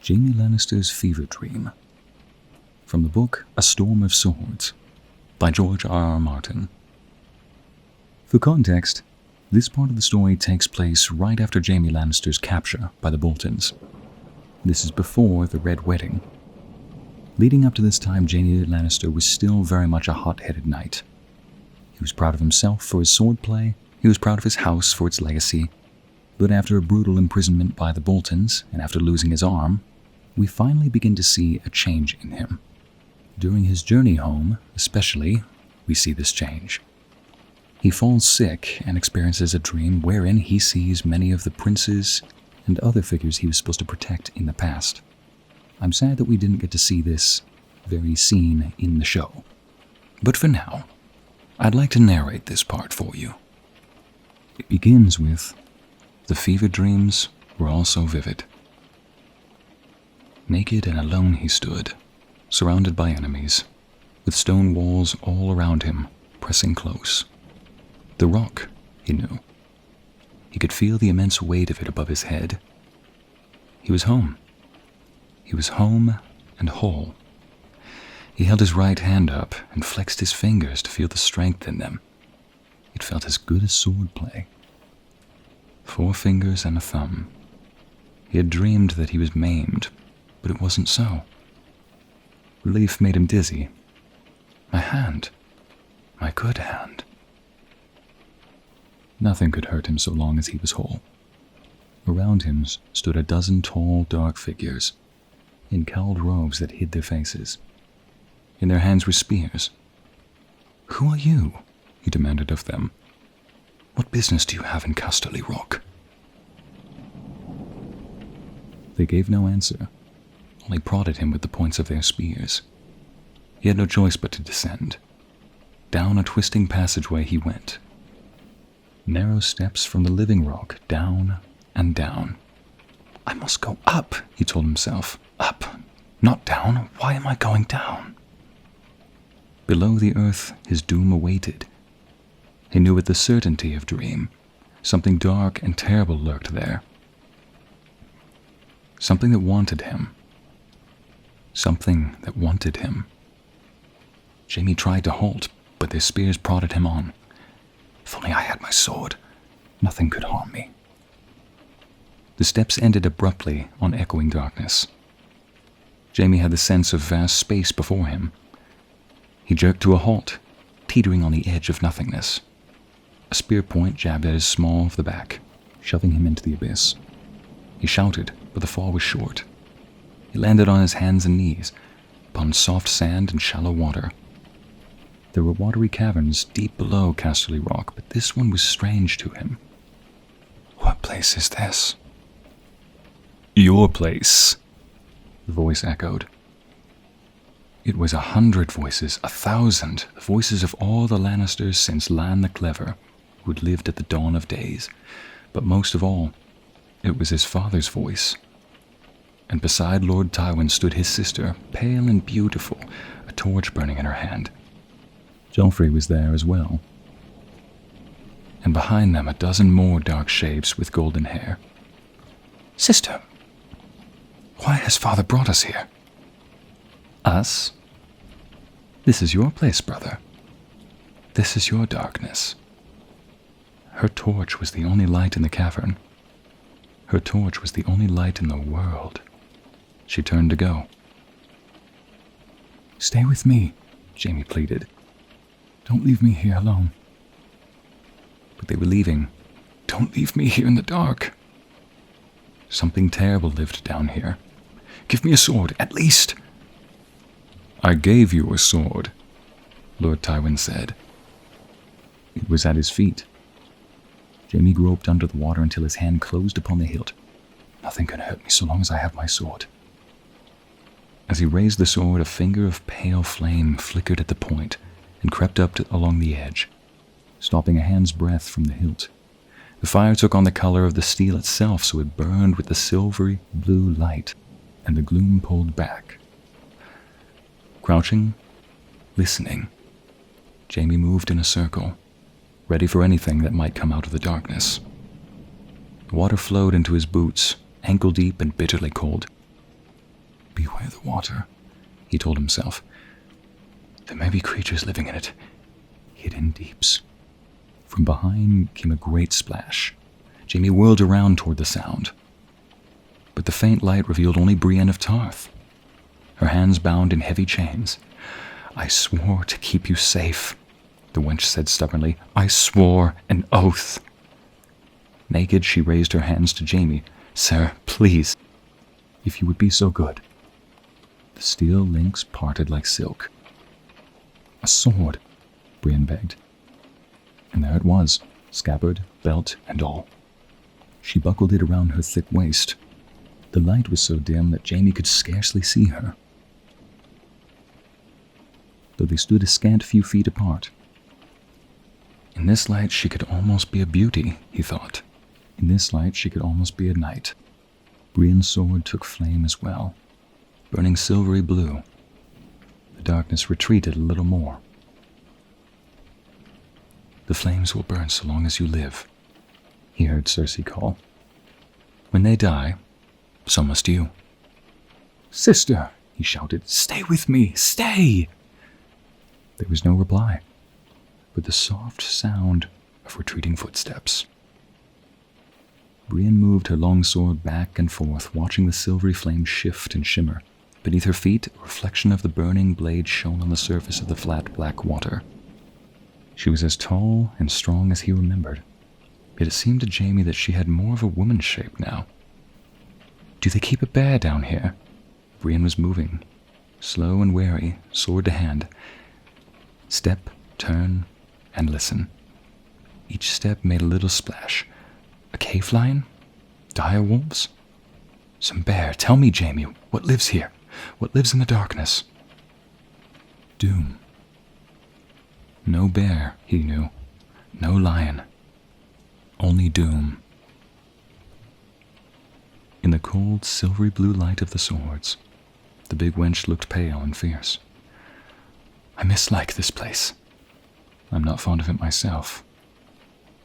Jaime Lannister's Fever Dream. From the book A Storm of Swords by George R.R. Martin. For context, this part of the story takes place right after Jaime Lannister's capture by the Boltons. This is before the Red Wedding. Leading up to this time, Jaime Lannister was still very much a hot-headed knight. He was proud of himself for his swordplay, he was proud of his house for its legacy, but after a brutal imprisonment by the Boltons, and after losing his arm, we finally begin to see a change in him. During his journey home, especially, we see this change. He falls sick and experiences a dream wherein he sees many of the princes and other figures he was supposed to protect in the past. I'm sad that we didn't get to see this very scene in the show. But for now, I'd like to narrate this part for you. It begins with, "The fever dreams were also vivid. Naked and alone he stood, surrounded by enemies, with stone walls all around him, pressing close. The rock, he knew. He could feel the immense weight of it above his head. He was home. He was home and whole. He held his right hand up and flexed his fingers to feel the strength in them. It felt as good as swordplay. 4 fingers and a thumb. He had dreamed that he was maimed, but it wasn't so. Relief made him dizzy. My hand. My good hand. Nothing could hurt him so long as he was whole. Around him stood a dozen tall, dark figures, in cowled robes that hid their faces. In their hands were spears. "Who are you?" he demanded of them. "What business do you have in Casterly Rock?" They gave no answer, only prodded him with the points of their spears. He had no choice but to descend. Down a twisting passageway he went. Narrow steps from the living rock, down and down. "I must go up," he told himself. "Up, not down. Why am I going down?" Below the earth, his doom awaited. He knew with the certainty of dream, something dark and terrible lurked there. Something that wanted him. Something that wanted him. Jaime tried to halt, but their spears prodded him on. "If only I had my sword, nothing could harm me." The steps ended abruptly on echoing darkness. Jaime had the sense of vast space before him. He jerked to a halt, teetering on the edge of nothingness. A spear point jabbed at his small of the back, shoving him into the abyss. He shouted, but the fall was short. He landed on his hands and knees, upon soft sand and shallow water. There were watery caverns deep below Casterly Rock, but this one was strange to him. "What place is this?" "Your place," the voice echoed. It was 100 voices, 1,000, the voices of all the Lannisters since Lann the Clever, who had lived at the dawn of days. But most of all, it was his father's voice. And beside Lord Tywin stood his sister, pale and beautiful, a torch burning in her hand. Joffrey was there as well. And behind them 12 more dark shapes with golden hair. "Sister, why has father brought us here?" "Us? This is your place, brother. This is your darkness." Her torch was the only light in the cavern. Her torch was the only light in the world. She turned to go. "Stay with me," Jaime pleaded. "Don't leave me here alone." But they were leaving. "Don't leave me here in the dark." Something terrible lived down here. "Give me a sword, at least." "I gave you a sword," Lord Tywin said. It was at his feet. Jaime groped under the water until his hand closed upon the hilt. "Nothing can hurt me so long as I have my sword." As he raised the sword, a finger of pale flame flickered at the point and crept up along the edge, stopping a hand's breadth from the hilt. The fire took on the color of the steel itself, so it burned with the silvery blue light, and the gloom pulled back. Crouching, listening, Jaime moved in a circle, ready for anything that might come out of the darkness. The water flowed into his boots, ankle-deep and bitterly cold. Beware the water, he told himself. There may be creatures living in it, hid in deeps. From behind came a great splash. Jaime whirled around toward the sound. But the faint light revealed only Brienne of Tarth, her hands bound in heavy chains. I swore to keep you safe, the wench said stubbornly. I swore an oath. Naked, she raised her hands to Jaime. Sir, please, if you would be so good. The steel links parted like silk. A sword, Brienne begged. And there it was, scabbard, belt, and all. She buckled it around her thick waist. The light was so dim that Jaime could scarcely see her. Though they stood a scant few feet apart. In this light she could almost be a beauty, he thought. In this light she could almost be a knight. Brienne's sword took flame as well, burning silvery blue. The darkness retreated a little more. The flames will burn so long as you live, he heard Cersei call. When they die, so must you. Sister, he shouted, stay with me, stay! There was no reply, but the soft sound of retreating footsteps. Brienne moved her long sword back and forth, watching the silvery flame shift and shimmer. Beneath her feet, a reflection of the burning blade shone on the surface of the flat black water. She was as tall and strong as he remembered, yet it seemed to Jaime that she had more of a woman's shape now. Do they keep a bear down here? Brienne was moving, slow and wary, sword to hand. Step, turn, and listen. Each step made a little splash. A cave lion? Dire wolves? Some bear. Tell me, Jaime, what lives here? What lives in the darkness? Doom. No bear, he knew. No lion. Only doom. In the cold, silvery blue light of the swords, the big wench looked pale and fierce. I mislike this place. I'm not fond of it myself.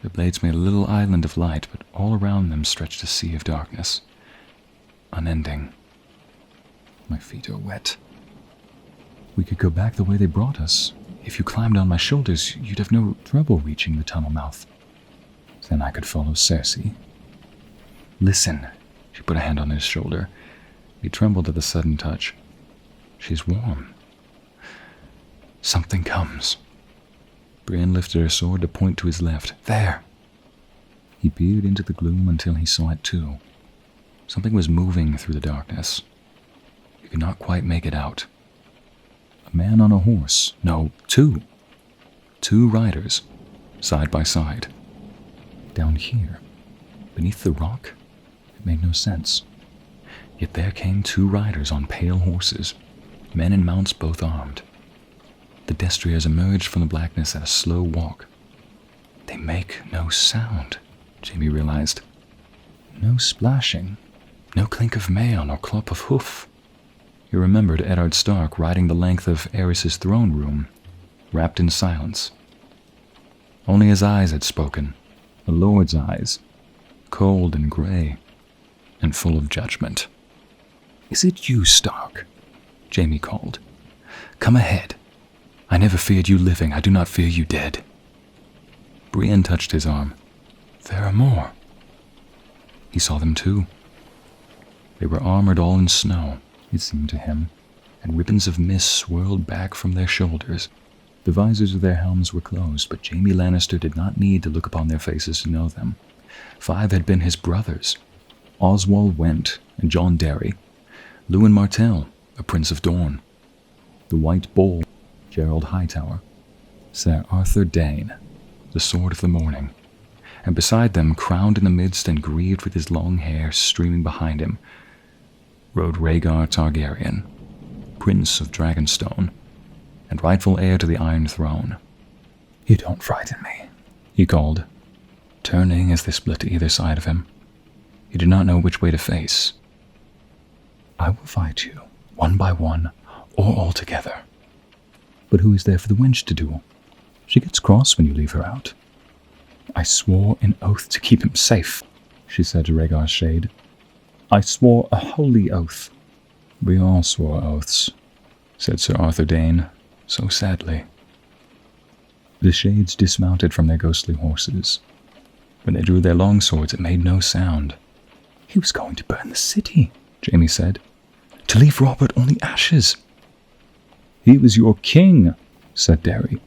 The blades made a little island of light, but all around them stretched a sea of darkness. Unending. My feet are wet. We could go back the way they brought us. If you climbed on my shoulders, you'd have no trouble reaching the tunnel mouth. Then I could follow Cersei. Listen. She put a hand on his shoulder. He trembled at the sudden touch. She's warm. Something comes. Brienne lifted her sword to point to his left. There! He peered into the gloom until he saw it too. Something was moving through the darkness. He could not quite make it out. A man on a horse. No, two. Two riders, side by side. Down here, beneath the rock, it made no sense. Yet there came two riders on pale horses, men and mounts both armed. The destriers emerged from the blackness at a slow walk. They make no sound, Jaime realized. No splashing, no clink of mail nor clop of hoof. He remembered Eddard Stark riding the length of Aerys' throne room, wrapped in silence. Only his eyes had spoken, the Lord's eyes, cold and gray, and full of judgment. Is it you, Stark? Jaime called. Come ahead. I never feared you living, I do not fear you dead. Brienne touched his arm. There are more. He saw them too. They were armored all in snow, it seemed to him, and ribbons of mist swirled back from their shoulders. The visors of their helms were closed, but Jaime Lannister did not need to look upon their faces to know them. 5 had been his brothers. Oswald Went and Jon Derry. Lewin Martell, a Prince of Dorne. The White Bull, Gerald Hightower. Sir Arthur Dayne, the Sword of the Morning. And beside them, crowned in the midst and grieved with his long hair streaming behind him, rode Rhaegar Targaryen, Prince of Dragonstone, and rightful heir to the Iron Throne. You don't frighten me, he called, turning as they split to either side of him. He did not know which way to face. I will fight you, one by one, or all together. But who is there for the wench to duel? She gets cross when you leave her out. I swore an oath to keep him safe, she said to Rhaegar's shade. I swore a holy oath. We all swore oaths, said Sir Arthur Dane, so sadly. The shades dismounted from their ghostly horses. When they drew their long swords, it made no sound. He was going to burn the city, Jaime said, to leave Robert only ashes. He was your king, said Derry.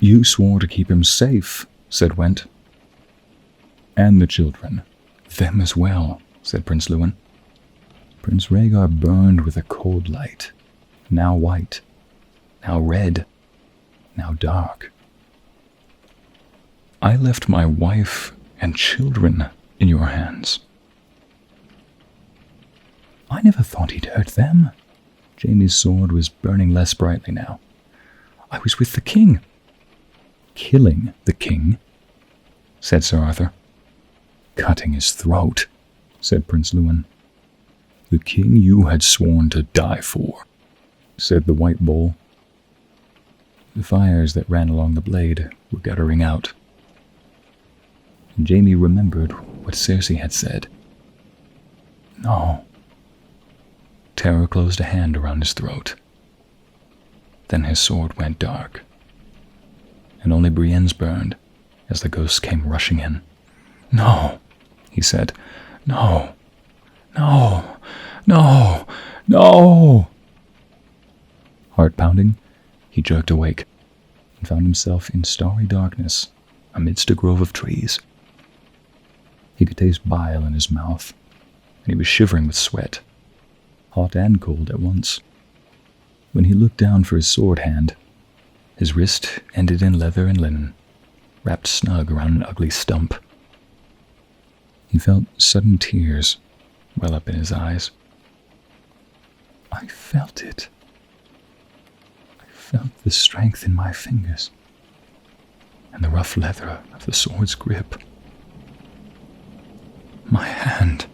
You swore to keep him safe, said Went. And the children. Them as well, said Prince Lewin. Prince Rhaegar burned with a cold light, now white, now red, now dark. I left my wife and children in your hands. I never thought he'd hurt them. Jaime's sword was burning less brightly now. I was with the king. Killing the king, said Sir Arthur. Cutting his throat, said Prince Lewin. The king you had sworn to die for, said the White Bull. The fires that ran along the blade were guttering out. Jaime remembered what Cersei had said. No. Terror closed a hand around his throat. Then his sword went dark, and only Brienne's burned as the ghosts came rushing in. No, he said. No, no, no, no. Heart pounding, he jerked awake and found himself in starry darkness amidst a grove of trees. He could taste bile in his mouth, and he was shivering with sweat, hot and cold at once. When he looked down for his sword hand, his wrist ended in leather and linen, wrapped snug around an ugly stump. He felt sudden tears well up in his eyes. I felt it. I felt the strength in my fingers, and the rough leather of the sword's grip. My hand.